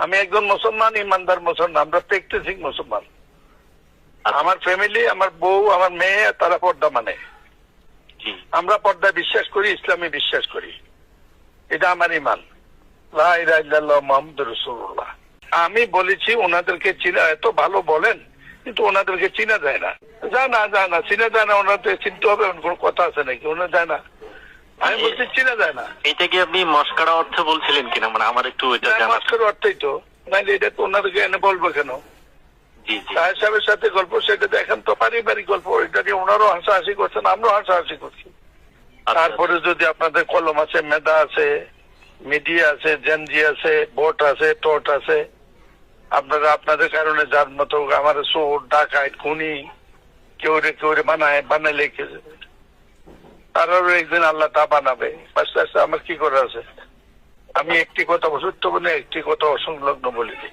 আমি একজন মুসলমান, ইমানদার মুসলমান, আমরা প্র্যাকটিসিং মুসলমান। আমার ফ্যামিলি, আমার বউ, আমার মেয়ে, তারা পর্দা মানে। আমরা পর্দা বিশ্বাস করি, ইসলামে বিশ্বাস করি, এটা আমার ইমান। লা ইলাহা ইল্লাল্লাহ মুহাম্মাদুর রাসূলুল্লাহ। আমি বলেছি ওনাদেরকে চিনা, এত ভালো বলেন কিন্তু ওনাদেরকে চিনা যায় না, যায় না, চিনা যায় না। ওনাদের চিনতে হবে কোনো কথা আছে নাকি? ওনার যায় না, আমি বলছি চিনা যায় না। এটা কি আপনি মস্কারা অর্থে বলছিলেন কিনা, মানে আমার একটু এটা জানা। মস্কারা অর্থই তো, নাইলে এটা তো ওনাদেরকে এনে বলবো কেন? সাহেব সাহেবের সাথে গল্প, সেটা দেখেন তো পারিবারিক গল্প, এটা নিয়ে ওনারও হাসাহাসি করছেন, আমরাও হাসাহাসি করছি। তারপরে যদি আপনাদের কলম আছে, মেধা আছে, মিডিয়া আছে, জেনজি আছে, ভোট আছে, টোট আছে, আপনারা আপনাদের কারণে যার মতো আমার চোর, ডাকাত, খুনি কেউ রে বানাইলে তারাও একদিন আল্লাহ তা বানাবে। আস্তে আস্তে আমার কি করে আছে? আমি একটি কথা সত্য বলে, একটি কথা অসংলগ্ন বলে দিই।